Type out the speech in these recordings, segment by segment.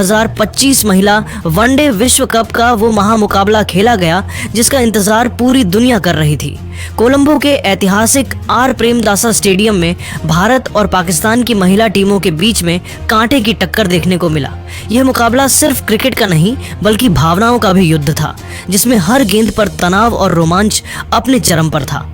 2025 महिला वनडे विश्व कप का वो महामुकाबला खेला गया जिसका इंतजार पूरी दुनिया कर रही थी। कोलंबो के ऐतिहासिक आर प्रेमदासा स्टेडियम में भारत और पाकिस्तान की महिला टीमों के बीच में कांटे की टक्कर देखने को मिला। यह मुकाबला सिर्फ क्रिकेट का नहीं बल्कि भावनाओं का भी युद्ध था, जिसमें हर गेंद पर तनाव और रोमांच अपने चरम पर था।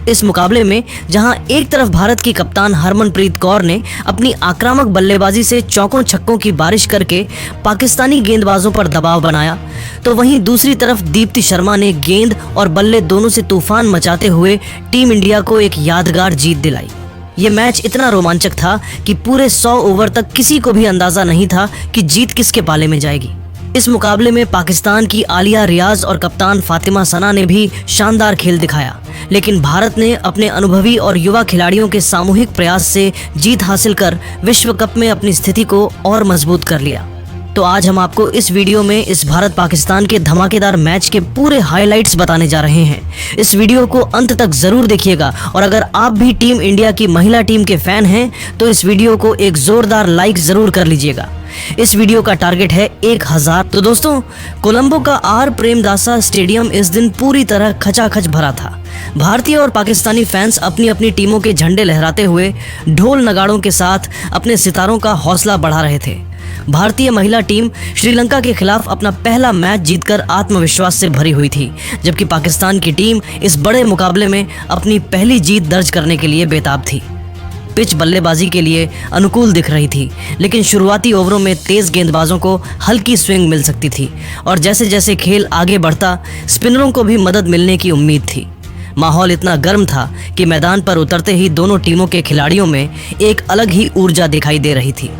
इस मुकाबले में जहां एक तरफ भारत की कप्तान हरमनप्रीत कौर ने अपनी आक्रामक बल्लेबाजी से चौकों छक्कों की बारिश करके पाकिस्तानी गेंदबाजों पर दबाव बनाया, तो वहीं दूसरी तरफ दीप्ति शर्मा ने गेंद और बल्ले दोनों से तूफान मचाते हुए टीम इंडिया को एक यादगार जीत दिलाई। ये मैच इतना रोमांचक था कि पूरे 100 ओवर तक किसी को भी अंदाजा नहीं था कि जीत किसके पाले में जाएगी। इस मुकाबले में पाकिस्तान की आलिया रियाज और कप्तान फातिमा सना ने भी शानदार खेल दिखाया, लेकिन भारत ने अपने अनुभवी और युवा खिलाड़ियों के सामूहिक प्रयास से जीत हासिल कर विश्व कप में अपनी स्थिति को और मजबूत कर लिया। तो आज हम आपको इस वीडियो में इस भारत पाकिस्तान के धमाकेदार मैच के पूरे हाइलाइट्स बताने जा रहे हैं। इस वीडियो को अंत तक जरूर देखिएगा और अगर आप भी टीम इंडिया की महिला टीम के फैन हैं तो इस वीडियो को एक जोरदार लाइक जरूर कर लीजिएगा। इस वीडियो का टारगेट है 1000। तो दोस्तों, कोलंबो का आर प्रेमदासा स्टेडियम इस दिन पूरी तरह खचाखच भरा था। भारतीय और पाकिस्तानी फैंस अपनी अपनी टीमों के झंडे लहराते हुए ढोल नगाड़ों के साथ अपने सितारों का हौसला बढ़ा रहे थे। भारतीय महिला टीम श्रीलंका के खिलाफ अपना पहला मैच जीतकर आत्मविश्वास से भरी हुई थी, जबकि पाकिस्तान की टीम इस बड़े मुकाबले में अपनी पहली जीत दर्ज करने के लिए बेताब थी। पिच बल्लेबाजी के लिए अनुकूल दिख रही थी, लेकिन शुरुआती ओवरों में तेज गेंदबाजों को हल्की स्विंग मिल सकती थी और जैसे जैसे खेल आगे बढ़ता स्पिनरों को भी मदद मिलने की उम्मीद थी। माहौल इतना गर्म था कि मैदान पर उतरते ही दोनों टीमों के खिलाड़ियों में एक अलग ही ऊर्जा दिखाई दे रही थी।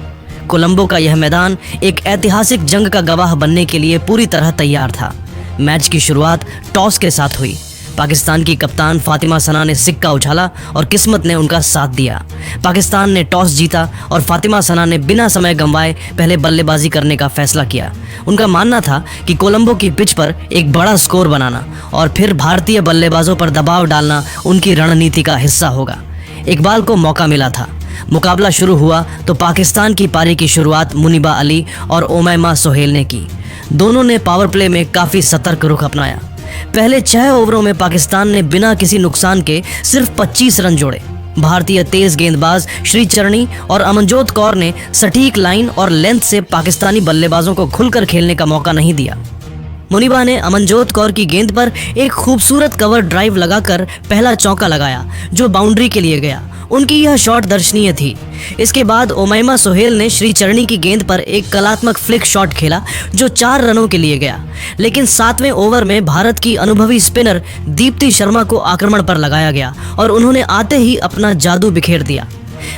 कोलंबो का यह मैदान एक ऐतिहासिक जंग का गवाह बनने के लिए पूरी तरह तैयार था। मैच की शुरुआत टॉस के साथ हुई। पाकिस्तान की कप्तान फातिमा सना ने सिक्का उछाला और किस्मत ने उनका साथ दिया। पाकिस्तान ने टॉस जीता और फातिमा सना ने बिना समय गंवाए पहले बल्लेबाजी करने का फैसला किया। उनका मानना था कि कोलंबो की पिच पर एक बड़ा स्कोर बनाना और फिर भारतीय बल्लेबाजों पर दबाव डालना उनकी रणनीति का हिस्सा होगा। इकबाल को मौका मिला था। मुकाबला शुरू हुआ तो पाकिस्तान की पारी की शुरुआत मुनीबा अली और उमैमा सोहेल ने की। दोनों ने पावर प्ले में काफ़ी सतर्क रुख अपनाया। पहले 6 ओवरों में पाकिस्तान ने बिना किसी नुकसान के सिर्फ 25 रन जोड़े। भारतीय तेज गेंदबाज श्रीचरणी और अमनजोत कौर ने सटीक लाइन और लेंथ से पाकिस्तानी बल्लेबाजों को खुलकर खेलने का मौका नहीं दिया। मुनीबा ने अमनजोत कौर की गेंद पर एक खूबसूरत कवर ड्राइव लगाकर पहला चौका लगाया, जो बाउंड्री के लिए गया। उनकी यह शॉट दर्शनीय थी। इसके बाद उमैमा सोहेल ने श्रीचरणी की गेंद पर एक कलात्मक फ्लिक शॉट खेला, जो 4 रनों के लिए गया। लेकिन 7वें ओवर में भारत की अनुभवी स्पिनर दीप्ति शर्मा को आक्रमण पर लगाया गया और उन्होंने आते ही अपना जादू बिखेर दिया।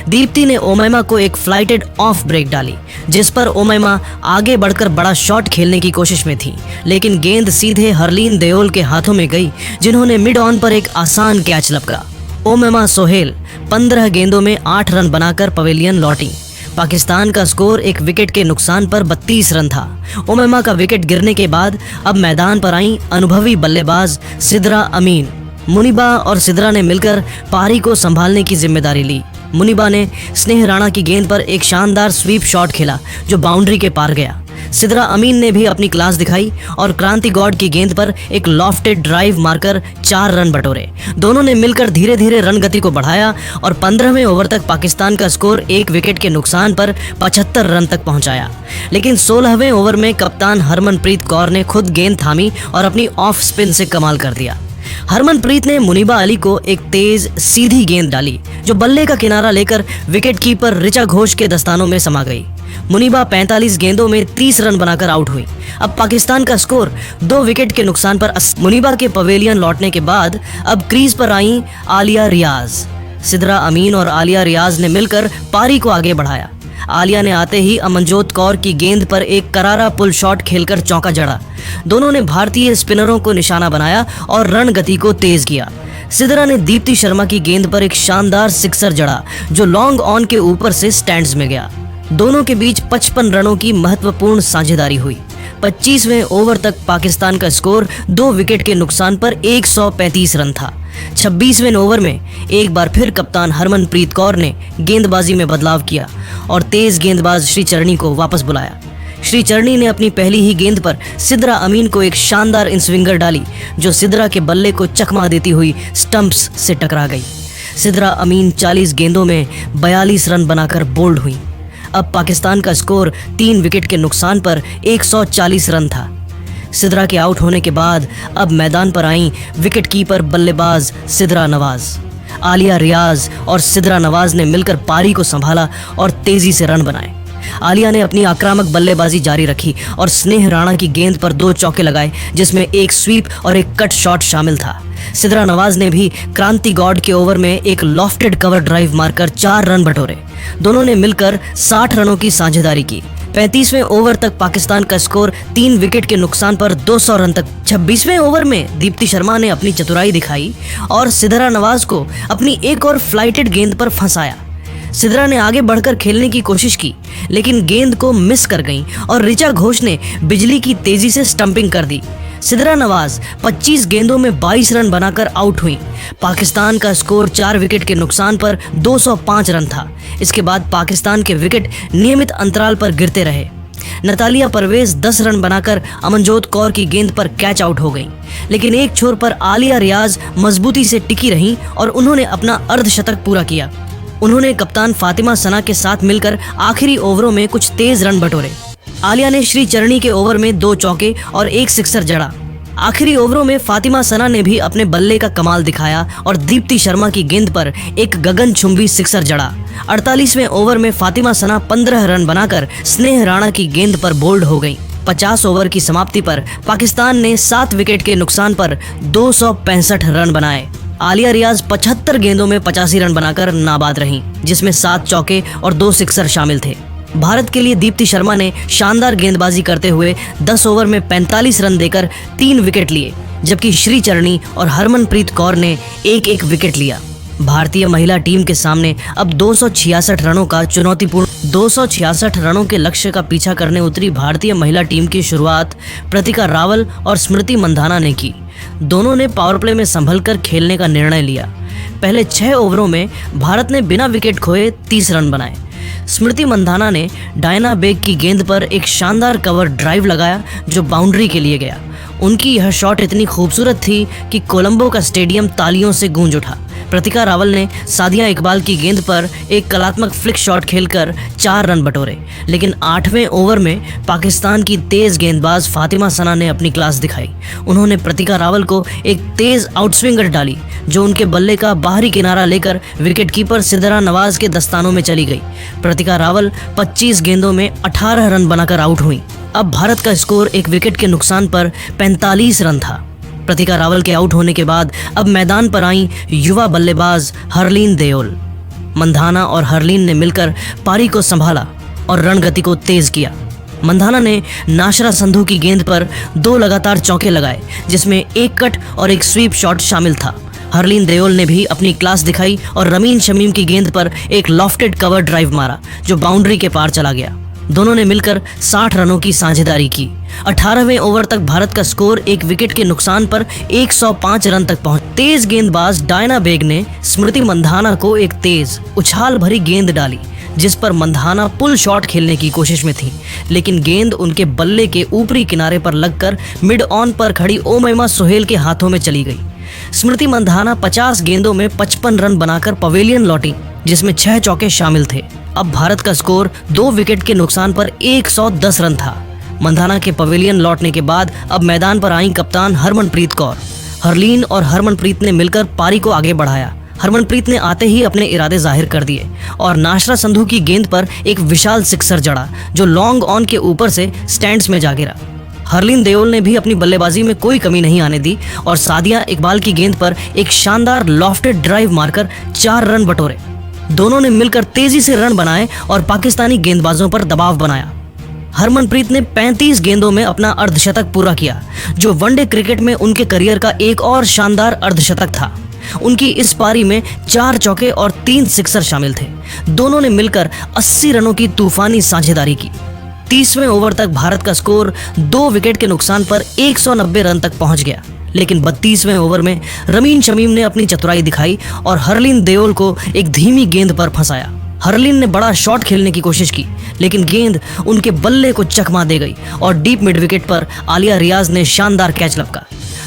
दीप्ति ने उमैमा को एक फ्लाइटेड ऑफ ब्रेक डाली, जिस पर उमैमा आगे बढ़कर बड़ा शॉट खेलने की कोशिश में थी, लेकिन गेंद सीधे हरलीन देओल के हाथों में गई, जिन्होंने मिड ऑन पर एक आसान कैच लपका। उमैमा सोहेल 15 गेंदों में 8 रन बनाकर पवेलियन लौटी। पाकिस्तान का स्कोर एक विकेट के नुकसान पर 32 रन था। उमैमा का विकेट गिरने के बाद अब मैदान पर आई अनुभवी बल्लेबाज सिद्रा अमीन। मुनीबा और सिद्रा ने मिलकर पारी को संभालने की जिम्मेदारी ली। मुनीबा ने स्नेह राणा की गेंद पर एक शानदार स्वीप शॉट खेला, जो बाउंड्री के पार गया। सिद्रा अमीन ने भी अपनी क्लास दिखाई और क्रांति गौड की गेंद पर एक लॉफ्टेड ड्राइव मारकर 4 रन बटोरे। दोनों ने मिलकर धीरे धीरे रन गति को बढ़ाया और 15वें ओवर तक पाकिस्तान का स्कोर एक विकेट के नुकसान पर 75 रन तक पहुंचाया। लेकिन 16वें ओवर में कप्तान हरमनप्रीत कौर ने खुद गेंद थामी और अपनी ऑफ स्पिन से कमाल कर दिया। हरमनप्रीत ने मुनीबा अली को एक तेज सीधी गेंद डाली, जो बल्ले का किनारा लेकर विकेट कीपर ऋचा घोष के दस्तानों में समा गई। मुनीबा 45 गेंदों में 30 रन बनाकर आउट हुई। अब पाकिस्तान का स्कोर 2 विकेट के नुकसान पर मुनीबा के पवेलियन लौटने के बाद अब क्रीज पर आई आलिया रियाज। सिद्रा अमीन और आलिया रियाज ने मिलकर पारी को आगे बढ़ाया। आलिया ने आते ही अमनजोत कौर की गेंद पर एक करारा पुल शॉट खेलकर चौका जड़ा। दोनों ने भारतीय स्पिनरों को निशाना बनाया और रण गति को तेज किया। सिद्रा ने दीप्ति शर्मा की गेंद पर एक शानदार सिक्सर जड़ा, जो लॉन्ग ऑन के ऊपर से स्टैंड्स में गया। दोनों के बीच 55 रनों की महत्वपूर्ण साझेदारी हुई। 25वें ओवर तक पाकिस्तान का स्कोर 2 विकेट के नुकसान पर 135 रन था। 26वें ओवर में एक बार फिर कप्तान हरमनप्रीत कौर ने गेंदबाजी में बदलाव किया और तेज गेंदबाज श्रीचरणी को वापस बुलाया। श्री चरणी ने अपनी पहली ही गेंद पर सिद्रा अमीन को एक शानदार इनस्विंगर डाली, जो सिद्रा के बल्ले को चकमा देती हुई स्टंप्स से टकरा गई। सिद्रा अमीन 40 गेंदों में 42 रन बनाकर बोल्ड हुई। अब पाकिस्तान का स्कोर 3 विकेट के नुकसान पर 140 रन था। सिद्रा के आउट होने के बाद अब मैदान पर आई विकेट कीपर बल्लेबाज सिद्रा नवाज। आलिया रियाज और सिद्रा नवाज ने मिलकर पारी को संभाला और तेजी से रन बनाए। आलिया ने अपनी आक्रामक बल्लेबाजी जारी रखी और स्नेह राणा की गेंद पर 2 चौके लगाए, जिसमें एक स्वीप और एक कट शॉट शामिल था। सिद्रा नवाज ने भी क्रांति गॉड के ओवर में एक लॉफ्टेड कवर ड्राइव मारकर 4 रन बटोरे। दोनों ने मिलकर 60 रनों की साझेदारी की। 35वें ओवर तक पाकिस्तान का स्कोर 3 विकेट के नुकसान पर 200 रन तक। 26वें ओवर में दीप्ति शर्मा ने अपनी चतुराई दिखाई और सिद्रा नवाज को अपनी एक और फ्लाइटेड गेंद पर फंसाया। सिद्रा ने आगे बढ़कर खेलने की कोशिश की, लेकिन गेंद को मिस कर गई और ऋचा घोष ने बिजली की तेजी से स्टंपिंग कर दी। सिद्रा नवाज 25 गेंदों में 22 रन बनाकर आउट हुई। पाकिस्तान का स्कोर 4 विकेट के नुकसान पर 205 रन था। इसके बाद पाकिस्तान के विकेट नियमित अंतराल पर गिरते रहे। नतालिया परवेज 10 रन बनाकर अमनजोत कौर की गेंद पर कैच आउट हो गई, लेकिन एक छोर पर आलिया रियाज मजबूती से टिकी रहीं और उन्होंने अपना अर्धशतक पूरा किया। उन्होंने कप्तान फातिमा सना के साथ मिलकर आखिरी ओवरों में कुछ तेज रन बटोरे। आलिया ने श्री चरणी के ओवर में 2 चौके और 1 सिक्सर जड़ा। आखिरी ओवरों में फातिमा सना ने भी अपने बल्ले का कमाल दिखाया और दीप्ति शर्मा की गेंद पर एक गगनचुंबी सिक्सर जड़ा। 48वें ओवर में फातिमा सना 15 रन बनाकर स्नेह राणा की गेंद पर बोल्ड हो गई। 50 ओवर की समाप्ति पर पाकिस्तान ने 7 विकेट के नुकसान पर 265 रन बनाए। आलिया रियाज 75 गेंदों में 85 रन बनाकर नाबाद रहीं, जिसमें 7 चौके और 2 सिक्सर शामिल थे। भारत के लिए दीप्ति शर्मा ने शानदार गेंदबाजी करते हुए 10 ओवर में 45 रन देकर 3 विकेट लिए, जबकि श्री चरणी और हरमनप्रीत कौर ने एक विकेट लिया। भारतीय महिला टीम के सामने अब 266 रनों का चुनौतीपूर्ण 266 रनों के लक्ष्य का पीछा करने उतरी भारतीय महिला टीम की शुरुआत प्रतिका रावल और स्मृति मंधाना ने की। दोनों ने पावर प्ले में संभलकर खेलने का निर्णय लिया। पहले 6 ओवरों में भारत ने बिना विकेट खोए 30 रन बनाए। स्मृति मंधाना ने डायना बेग की गेंद पर एक शानदार कवर ड्राइव लगाया, जो बाउंड्री के लिए गया। उनकी यह शॉट इतनी खूबसूरत थी कि कोलंबो का स्टेडियम तालियों से गूंज उठा। प्रतिका रावल ने सादिया इकबाल की गेंद पर एक कलात्मक फ्लिक शॉट खेलकर 4 रन बटोरे, लेकिन 8वें ओवर में पाकिस्तान की तेज गेंदबाज फातिमा सना ने अपनी क्लास दिखाई। उन्होंने प्रतिका रावल को एक तेज आउटस्विंगर डाली, जो उनके बल्ले का बाहरी किनारा लेकर विकेटकीपर सिद्रा नवाज के दस्तानों में चली गई। प्रतिका रावल 25 गेंदों में 18 रन बनाकर आउट हुई। अब भारत का स्कोर 1 विकेट के नुकसान पर 45 रन था। प्रतिका रावल के आउट होने के बाद अब मैदान पर आई युवा बल्लेबाज हरलीन देओल। मंधाना और हरलीन ने मिलकर पारी को संभाला और रणगति को तेज किया। मंधाना ने नाशरा संधू की गेंद पर 2 लगातार चौके लगाए, जिसमें एक कट और एक स्वीप शॉट शामिल था। हरलीन देओल ने भी अपनी क्लास दिखाई और रमीन शमीम की गेंद पर एक लॉफ्टेड कवर ड्राइव मारा, जो बाउंड्री के पार चला गया। दोनों ने मिलकर 60 रनों की साझेदारी की। 18वें ओवर तक भारत का स्कोर 1 विकेट के नुकसान पर 105 रन तक पहुंच। तेज गेंदबाज डायना बेग ने स्मृति मंधाना को एक तेज उछाल भरी गेंद डाली, जिस पर मंधाना पुल शॉट खेलने की कोशिश में थी, लेकिन गेंद उनके बल्ले के ऊपरी किनारे पर लगकर मिड ऑन पर खड़ी ओमैमा सोहेल के हाथों में चली गई। स्मृति मंधाना 50 गेंदों में 55 रन बनाकर पवेलियन लौटी, जिसमें 6 चौके शामिल थे। अब भारत का स्कोर 2 विकेट के नुकसान पर 110 रन था। मंधाना के पवेलियन लौटने के बाद अब मैदान पर आई कप्तान हरमनप्रीत कौर। हरलीन और हरमनप्रीत ने मिलकर पारी को आगे बढ़ाया। हरमनप्रीत ने आते ही अपने इरादे जाहिर कर दिए और नाशरा संधू की गेंद पर एक विशाल सिक्सर जड़ा, जो लॉन्ग ऑन के ऊपर से स्टैंड्स में जा गिरा। हरलीन देओल ने भी अपनी बल्लेबाजी में कोई कमी नहीं आने दी और सादिया इकबाल की गेंद पर एक शानदार लॉफ्टेड ड्राइव मारकर 4 रन बटोरे। दोनों ने मिलकर तेजी से रन बनाए और पाकिस्तानी गेंदबाजों पर दबाव बनाया। हरमनप्रीत ने 35 गेंदों में अपना अर्धशतक पूरा किया, जो वनडे क्रिकेट में उनके करियर का एक और शानदार अर्धशतक था। उनकी इस पारी में 4 चौके और 3 सिक्सर शामिल थे। दोनों ने मिलकर 80 रनों की तूफानी साझेदारी की। 30वें ओवर तक भारत का स्कोर 2 विकेट के नुकसान पर 190 रन तक पहुंच गया, लेकिन 32वें ओवर में रमीन शमीम ने अपनी चतुराई दिखाई और हरलीन देओल को एक धीमी गेंद पर फंसाया। हरलीन ने बड़ा शॉट खेलने की कोशिश की, लेकिन गेंद उनके बल्ले को चकमा दे गई और डीप मिड विकेट पर आलिया रियाज ने शानदार कैच लपका।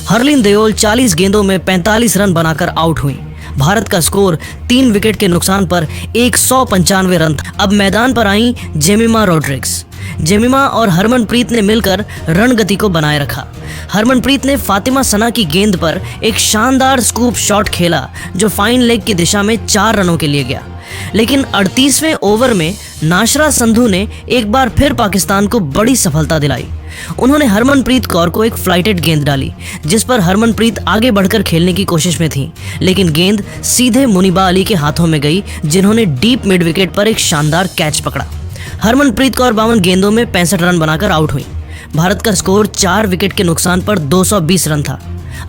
हरलीन देओल 40 गेंदों में 45 रन बनाकर आउट हुई। भारत का स्कोर 3 विकेट के नुकसान पर 195 रन था। अब मैदान पर आई जेमिमा रोड्रिग्स। जेमिमा और हरमनप्रीत ने मिलकर रन गति को बनाए रखा। हरमनप्रीत ने फातिमा सना की गेंद पर एक शानदार स्कूप शॉट खेला जो फाइन लेग की दिशा में 4 रनों के लिए गया, लेकिन 38वें ओवर में नाशरा संधू ने एक बार फिर पाकिस्तान को बड़ी सफलता दिलाई। उन्होंने हरमनप्रीत कौर को एक फ्लाइटेड गेंद डाली, जिस पर हरमनप्रीत आगे बढ़कर खेलने की कोशिश में थी, लेकिन गेंद सीधे मुनीबा अली के हाथों में गई, जिन्होंने डीप मिड विकेट पर एक शानदार कैच पकड़ा। हरमनप्रीत कौर 52 गेंदों में 65 रन बनाकर आउट हुई। भारत का स्कोर 4 विकेट के नुकसान पर 220 रन था।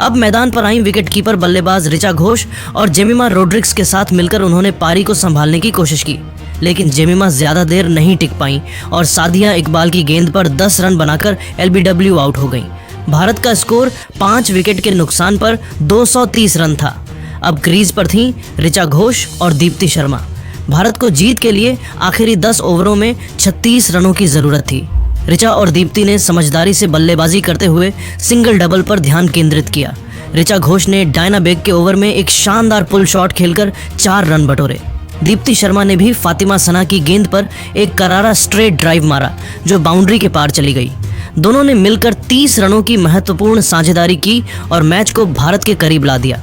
अब मैदान पर आई विकेटकीपर बल्लेबाज ऋचा घोष और जेमिमा रोड्रिग्स के साथ मिलकर उन्होंने पारी को संभालने की कोशिश की, लेकिन जेमिमा ज्यादा देर नहीं टिक पाई और सादिया इकबाल की गेंद पर 10 रन बनाकर LBW आउट हो गई। भारत का स्कोर 5 विकेट के नुकसान पर 230 रन था। अब क्रीज पर थीं ऋचा घोष और दीप्ति शर्मा। भारत को जीत के लिए आखिरी 10 ओवरों में 36 रनों की जरूरत थी। ऋचा और दीप्ति ने समझदारी से बल्लेबाजी करते हुए सिंगल डबल पर ध्यान केंद्रित किया। ऋचा घोष ने डायना बेग के ओवर में एक शानदार पुल शॉट खेलकर 4 रन बटोरे। दीप्ति शर्मा ने भी फातिमा सना की गेंद पर एक करारा स्ट्रेट ड्राइव मारा जो बाउंड्री के पार चली गई। दोनों ने मिलकर 30 रनों की महत्वपूर्ण साझेदारी की और मैच को भारत के करीब ला दिया।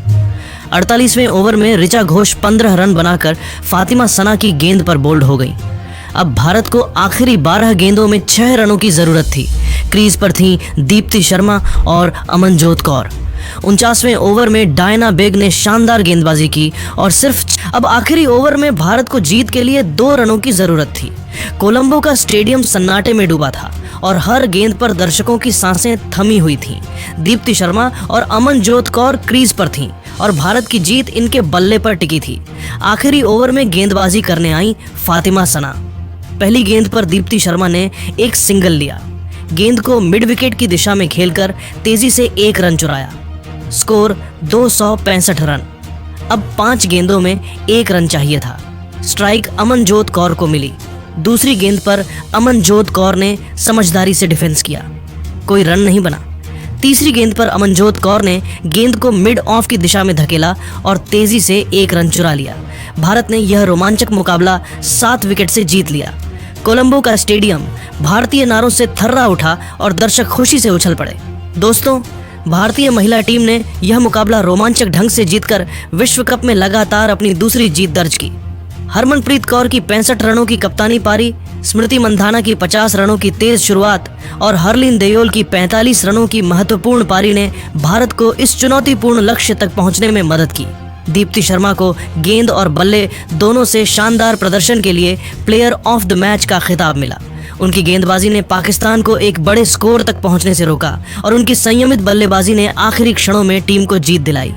48वें ओवर में ऋचा घोष 15 रन बनाकर फातिमा सना की गेंद पर बोल्ड हो गई। अब भारत को आखिरी 12 गेंदों में 6 रनों की जरूरत थी। क्रीज पर थीं दीप्ति शर्मा और अमनजोत कौर। 49वें ओवर में डायना बेग ने शानदार गेंदबाजी की और अब आखिरी ओवर में भारत को जीत के लिए 2 रनों की जरूरत थी। कोलंबो का स्टेडियम सन्नाटे में डूबा था और हर गेंद पर दर्शकों की सांसें थमी हुई थीं। दीप्ति शर्मा और अमनजोत कौर क्रीज पर थीं और भारत की जीत इनके बल्ले पर टिकी थी। आखिरी ओवर में गेंदबाजी करने आई फातिमा सना। पहली गेंद पर दीप्ति शर्मा ने एक सिंगल लिया। गेंद को मिड विकेट की दिशा में खेलकर तेजी से 1 रन चुराया। Score 265 run. अब 5 गेंदों में 1 रन चाहिए था। स्ट्राइक अमनजोत कौर को मिली। दूसरी गेंद पर अमनजोत कौर ने समझदारी से डिफेंस किया, कोई रन नहीं बना। तीसरी गेंद पर अमनजोत कौर ने गेंद को मिड ऑफ की दिशा में धकेला और तेजी से 1 रन चुरा लिया। भारत ने यह रोमांचक मुकाबला 7 विकेट से जीत लिया। कोलंबो का स्टेडियम भारतीय नारों से थर्रा उठा और दर्शक खुशी से उछल पड़े। दोस्तों, भारतीय महिला टीम ने यह मुकाबला रोमांचक ढंग से जीतकर विश्व कप में लगातार अपनी दूसरी जीत दर्ज की। हरमनप्रीत कौर की 65 रनों की कप्तानी पारी, स्मृति मंधाना की 50 रनों की तेज शुरुआत और हरलीन देओल की 45 रनों की महत्वपूर्ण पारी ने भारत को इस चुनौतीपूर्ण लक्ष्य तक पहुंचने में मदद की। दीप्ति शर्मा को गेंद और बल्ले दोनों से शानदार प्रदर्शन के लिए प्लेयर ऑफ द मैच का खिताब मिला। उनकी गेंदबाजी ने पाकिस्तान को एक बड़े स्कोर तक पहुंचने से रोका और उनकी संयमित बल्लेबाजी ने आखिरी क्षणों में टीम को जीत दिलाई।